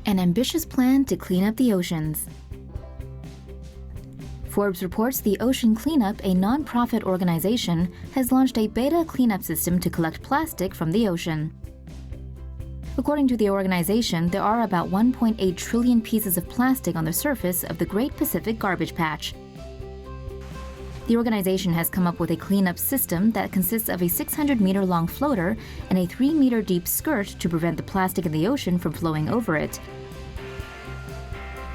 An ambitious plan to clean up the oceans. Forbes reports the Ocean Cleanup, a non-profit organization, has launched a beta cleanup system to collect plastic from the ocean. According to the organization, there are about 1.8 trillion pieces of plastic on the surface of the Great Pacific Garbage Patch. The organization has come up with a cleanup system that consists of a 600-meter-long floater and a 3-meter-deep skirt to prevent the plastic in the ocean from flowing over it.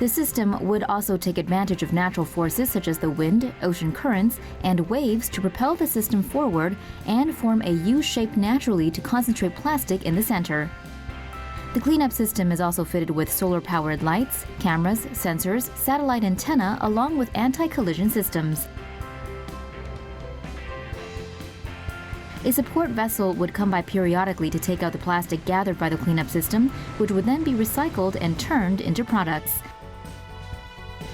The system would also take advantage of natural forces such as the wind, ocean currents, and waves to propel the system forward and form a U shape naturally to concentrate plastic in the center. The cleanup system is also fitted with solar-powered lights, cameras, sensors, satellite antenna, along with anti-collision systems. A support vessel would come by periodically to take out the plastic gathered by the cleanup system, which would then be recycled and turned into products.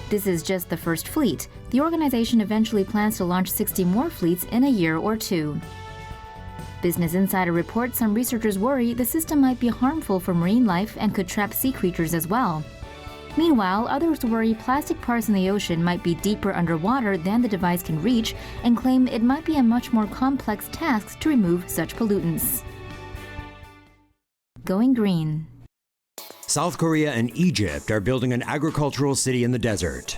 This is just the first fleet. The organization eventually plans to launch 60 more fleets in a year or two. Business Insider reports some researchers worry the system might be harmful for marine life and could trap sea creatures as well. Meanwhile, others worry plastic parts in the ocean might be deeper underwater than the device can reach and claim it might be a much more complex task to remove such pollutants. Going green. South Korea and Egypt are building an agricultural city in the desert.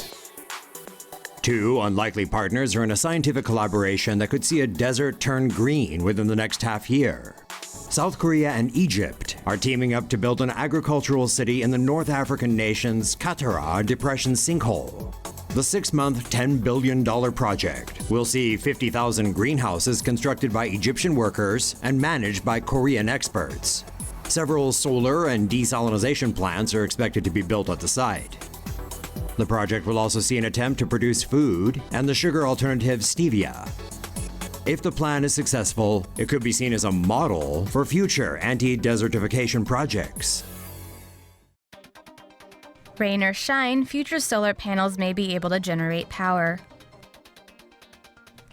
Two unlikely partners are in a scientific collaboration that could see a desert turn green within the next half year. South Korea and Egypt are teaming up to build an agricultural city in the North African nation's Qattara Depression sinkhole. The 6-month, $10 billion project will see 50,000 greenhouses constructed by Egyptian workers and managed by Korean experts. Several solar and desalination plants are expected to be built at the site. The project will also see an attempt to produce food and the sugar alternative stevia. If the plan is successful, it could be seen as a model for future anti-desertification projects. Rain or shine, future solar panels may be able to generate power.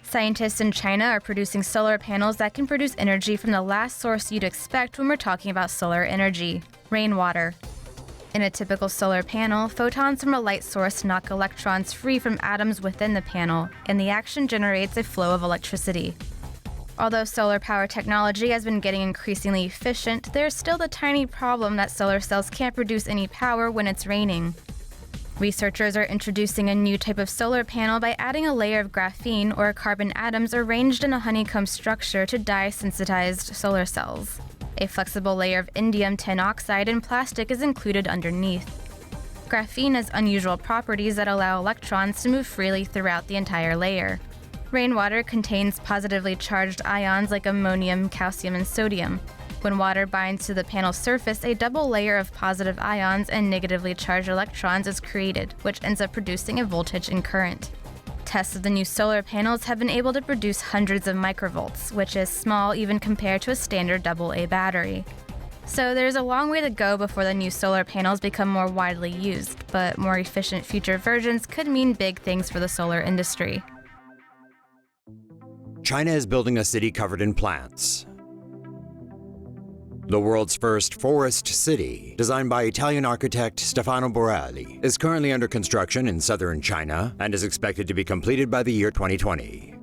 Scientists in China are producing solar panels that can produce energy from the last source you'd expect when we're talking about solar energy: rainwater. In a typical solar panel, photons from a light source knock electrons free from atoms within the panel, and the action generates a flow of electricity. Although solar power technology has been getting increasingly efficient, there's still the tiny problem that solar cells can't produce any power when it's raining. Researchers are introducing a new type of solar panel by adding a layer of graphene or carbon atoms arranged in a honeycomb structure to dye-sensitized solar cells. A flexible layer of indium tin oxide and plastic is included underneath. Graphene has unusual properties that allow electrons to move freely throughout the entire layer. Rainwater contains positively charged ions like ammonium, calcium, and sodium. When water binds to the panel's surface, a double layer of positive ions and negatively charged electrons is created, which ends up producing a voltage and current. Tests of the new solar panels have been able to produce hundreds of microvolts, which is small even compared to a standard AA battery. So there's a long way to go before the new solar panels become more widely used, but more efficient future versions could mean big things for the solar industry. China is building a city covered in plants. The world's first forest city, designed by Italian architect Stefano Borelli, is currently under construction in southern China and is expected to be completed by the year 2020.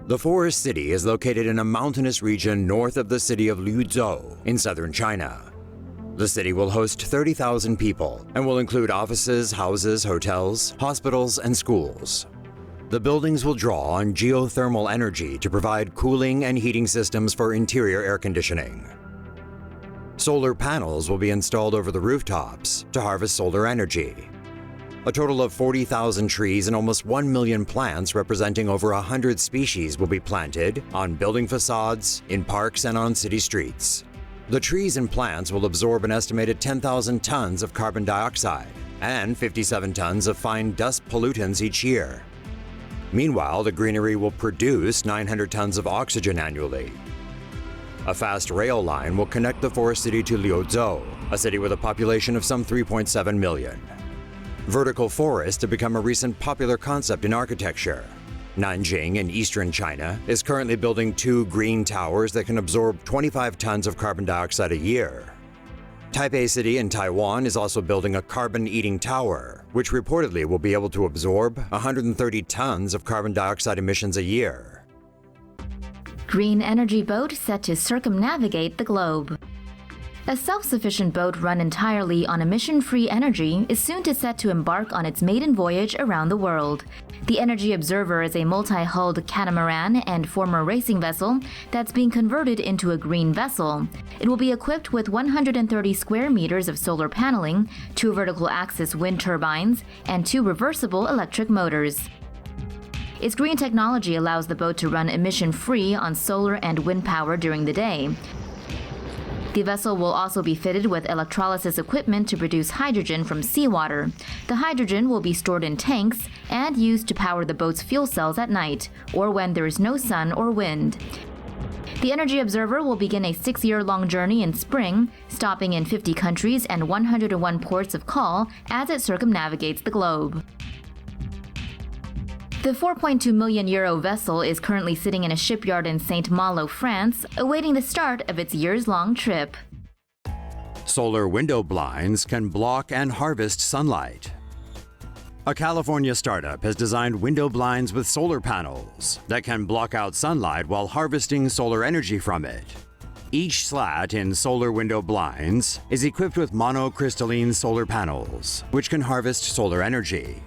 The forest city is located in a mountainous region north of the city of Liuzhou in southern China. The city will host 30,000 people and will include offices, houses, hotels, hospitals, and schools. The buildings will draw on geothermal energy to provide cooling and heating systems for interior air conditioning. Solar panels will be installed over the rooftops to harvest solar energy. A total of 40,000 trees and almost 1 million plants representing over 100 species will be planted on building facades, in parks, and on city streets. The trees and plants will absorb an estimated 10,000 tons of carbon dioxide and 57 tons of fine dust pollutants each year. Meanwhile, the greenery will produce 900 tons of oxygen annually. A fast rail line will connect the forest city to Liuzhou, a city with a population of some 3.7 million. Vertical forests have become a recent popular concept in architecture. Nanjing in eastern China is currently building 2 green towers that can absorb 25 tons of carbon dioxide a year. Taipei City in Taiwan is also building a carbon-eating tower, which reportedly will be able to absorb 130 tons of carbon dioxide emissions a year. Green energy boat set to circumnavigate the globe. A self-sufficient boat run entirely on emission-free energy is soon to set to embark on its maiden voyage around the world. The Energy Observer is a multi-hulled catamaran and former racing vessel that's being converted into a green vessel. It will be equipped with 130 square meters of solar paneling, 2 vertical-axis wind turbines, and 2 reversible electric motors. Its green technology allows the boat to run emission-free on solar and wind power during the day. The vessel will also be fitted with electrolysis equipment to produce hydrogen from seawater. The hydrogen will be stored in tanks and used to power the boat's fuel cells at night, or when there is no sun or wind. The Energy Observer will begin a 6-year-long journey in spring, stopping in 50 countries and 101 ports of call as it circumnavigates the globe. The 4.2 million euro vessel is currently sitting in a shipyard in Saint-Malo, France, awaiting the start of its years-long trip. Solar window blinds can block and harvest sunlight. A California startup has designed window blinds with solar panels that can block out sunlight while harvesting solar energy from it. Each slat in solar window blinds is equipped with monocrystalline solar panels, which can harvest solar energy.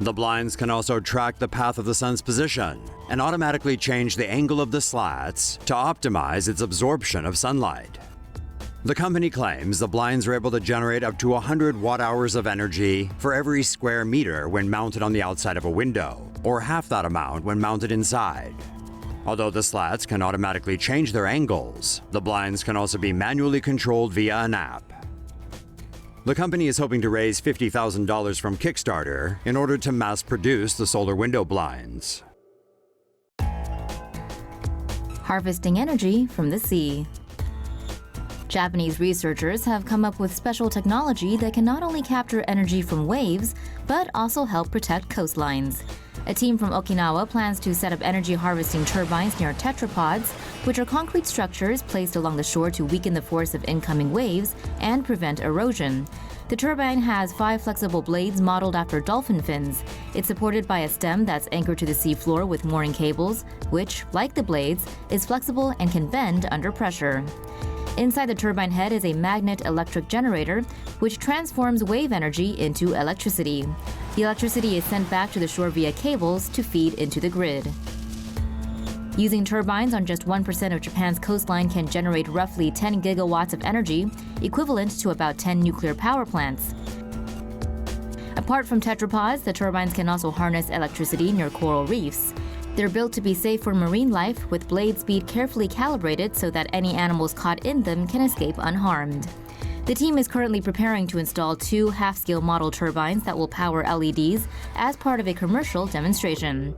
The blinds can also track the path of the sun's position and automatically change the angle of the slats to optimize its absorption of sunlight. The company claims the blinds are able to generate up to 100 watt-hours of energy for every square meter when mounted on the outside of a window, or half that amount when mounted inside. Although the slats can automatically change their angles, the blinds can also be manually controlled via an app. The company is hoping to raise $50,000 from Kickstarter in order to mass-produce the solar window blinds. Harvesting energy from the sea. Japanese researchers have come up with special technology that can not only capture energy from waves, but also help protect coastlines. A team from Okinawa plans to set up energy harvesting turbines near tetrapods, which are concrete structures placed along the shore to weaken the force of incoming waves and prevent erosion. The turbine has 5 flexible blades modeled after dolphin fins. It's supported by a stem that's anchored to the seafloor with mooring cables, which, like the blades, is flexible and can bend under pressure. Inside the turbine head is a magnet electric generator, which transforms wave energy into electricity. The electricity is sent back to the shore via cables to feed into the grid. Using turbines on just 1% of Japan's coastline can generate roughly 10 gigawatts of energy, equivalent to about 10 nuclear power plants. Apart from tetrapods, the turbines can also harness electricity near coral reefs. They're built to be safe for marine life, with blade speed carefully calibrated so that any animals caught in them can escape unharmed. The team is currently preparing to install 2 half-scale model turbines that will power LEDs as part of a commercial demonstration.